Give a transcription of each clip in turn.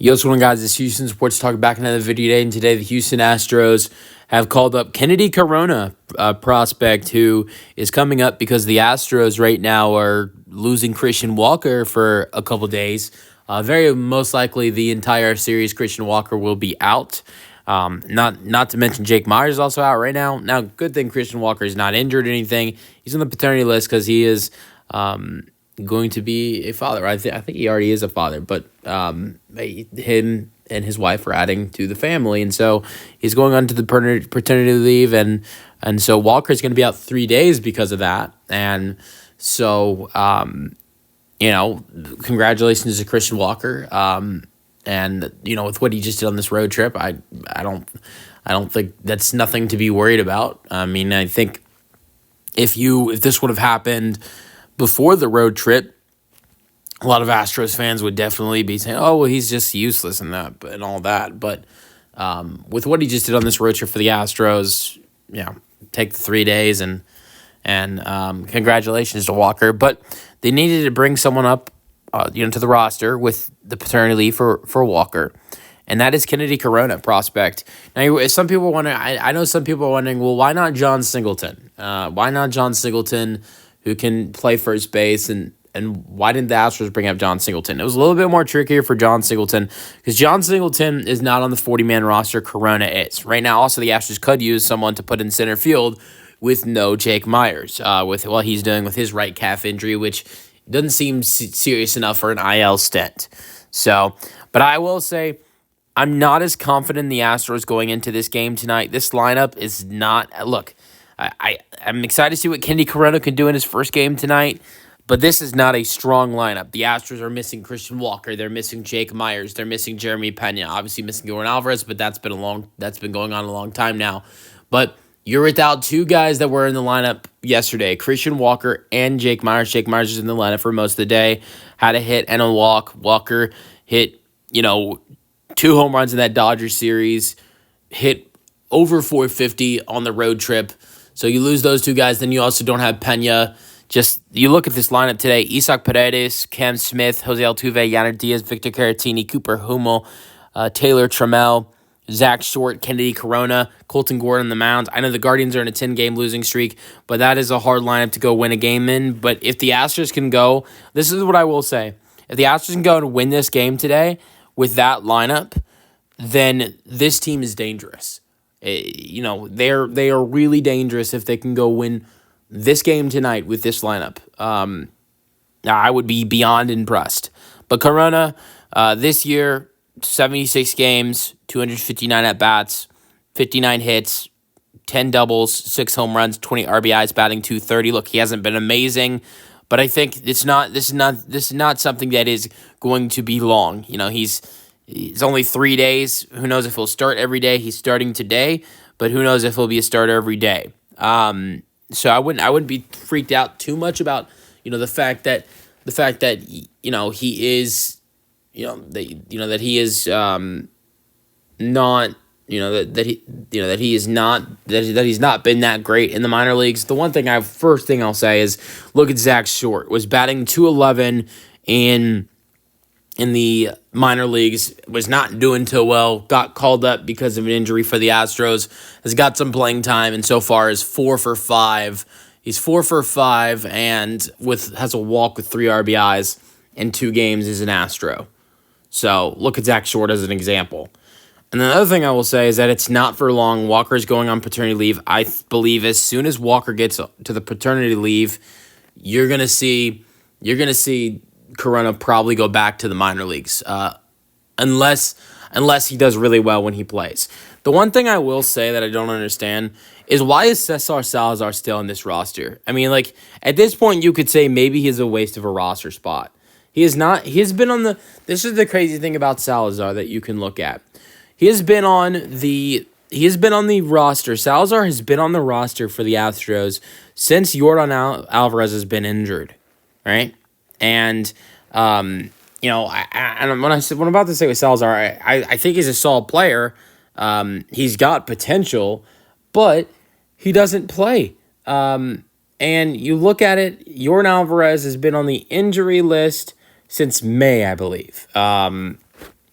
Yo, what's going on, guys? It's Houston Sports Talk back in another video today. And today, the Houston Astros have called up Kenedy Corona, a prospect who is coming up because the Astros right now are losing Christian Walker for a couple days. Very most likely, the entire series, Christian Walker will be out. Not to mention Jake Myers is also out right now. Now, good thing Christian Walker is not injured or anything. He's on the paternity list because he is going to be a father. I think he already is a father, but him and his wife are adding to the family, and so he's going on to the paternity leave, and so Walker's going to be out 3 days because of that, and so congratulations to Christian Walker, and with what he just did on this road trip, I don't think that's nothing to be worried about. I mean, I think if this would have happened before the road trip, a lot of Astros fans would definitely be saying, "Oh, well, he's just useless and all that." But with what he just did on this road trip for the Astros, take the 3 days and congratulations to Walker. But they needed to bring someone up, to the roster with the paternity leave for Walker, and that is Kenedy Corona, prospect. Now, some people wonder. I know some people are wondering, well, why not John Singleton? Why not John Singleton, who can play first base, and why didn't the Astros bring up John Singleton? It was a little bit more trickier for John Singleton because John Singleton is not on the 40-man roster. Corona is. Right now, also, the Astros could use someone to put in center field with no Jake Myers, with what he's doing with his right calf injury, which doesn't seem serious enough for an IL stint. So, but I will say, I'm not as confident in the Astros going into this game tonight. This lineup is not... Look, I'm excited to see what Kenedy Corona can do in his first game tonight, but this is not a strong lineup. The Astros are missing Christian Walker. They're missing Jake Myers. They're missing Jeremy Pena. Obviously missing Jordan Alvarez, but that's been going on a long time now. But you're without two guys that were in the lineup yesterday, Christian Walker and Jake Myers. Jake Myers was in the lineup for most of the day, had a hit and a walk. Walker hit, 2 home runs in that Dodgers series, hit over 450 on the road trip. So you lose those two guys, then you also don't have Pena. Just, you look at this lineup today, Isaac Paredes, Cam Smith, Jose Altuve, Yanner Diaz, Victor Caratini, Cooper Hummel, Taylor Trammell, Zach Short, Kenedy Corona, Colton Gordon on the mound. I know the Guardians are in a 10-game losing streak, but that is a hard lineup to go win a game in. But if the Astros can go, this is what I will say. If the Astros can go and win this game today with that lineup, then this team is dangerous. They are really dangerous if they can go win this game tonight with this lineup. I would be beyond impressed. But Corona, this year, 76 games, 259 at-bats, 59 hits, 10 doubles, 6 home runs, 20 RBIs, batting .230. Look, he hasn't been amazing, but I think this is not something that is going to be long. It's only 3 days. Who knows if he'll start every day? He's starting today, but who knows if he'll be a starter every day? So I wouldn't be freaked out too much about the fact that he is that he is not that he's not been that great in the minor leagues. The first thing I'll say is look at Zach Short, was batting .211 in the minor leagues, was not doing too well, got called up because of an injury for the Astros, has got some playing time, and so far is 4 for 5. He's 4 for 5 and has a walk with 3 RBIs in 2 games as an Astro. So look at Zach Short as an example. And the other thing I will say is that it's not for long. Walker's going on paternity leave. I believe as soon as Walker gets to the paternity leave, you're gonna see Corona probably go back to the minor leagues, unless he does really well when he plays. The one thing I will say that I don't understand is why is Cesar Salazar still in this roster? I mean, at this point, you could say maybe he's a waste of a roster spot. He is not. This is the crazy thing about Salazar that you can look at. He has been on the roster. Salazar has been on the roster for the Astros since Jordan Alvarez has been injured, right? And what I'm about to say with Salazar, I think he's a solid player. He's got potential, but he doesn't play. And you look at it, Jordan Alvarez has been on the injury list since May, I believe.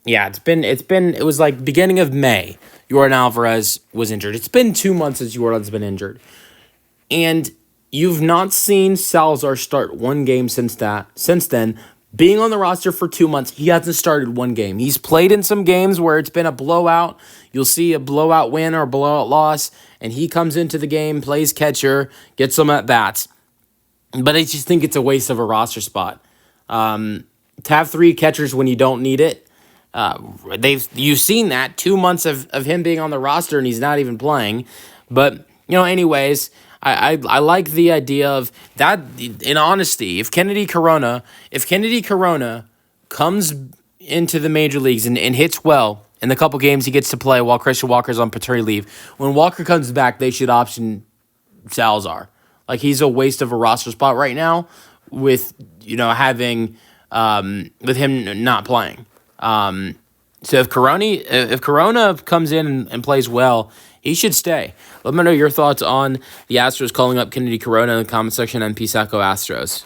Yeah, it was like beginning of May. Jordan Alvarez was injured. It's been 2 months since Jordan's been injured, and you've not seen Salazar start one game since that. Since then, being on the roster for 2 months, he hasn't started one game. He's played in some games where it's been a blowout. You'll see a blowout win or a blowout loss, and he comes into the game, plays catcher, gets some at bats. But I just think it's a waste of a roster spot. To have three catchers when you don't need it. You've seen that 2 months of him being on the roster and he's not even playing. But anyways, I like the idea of that. In honesty, if Kenedy Corona comes into the major leagues and hits well in the couple games he gets to play while Christian Walker's on paternity leave, when Walker comes back, they should option Salazar. Like, he's a waste of a roster spot right now with having with him not playing. So if Corona comes in and plays well, he should stay. Let me know your thoughts on the Astros calling up Kenedy Corona in the comment section and Peace out, go Astros.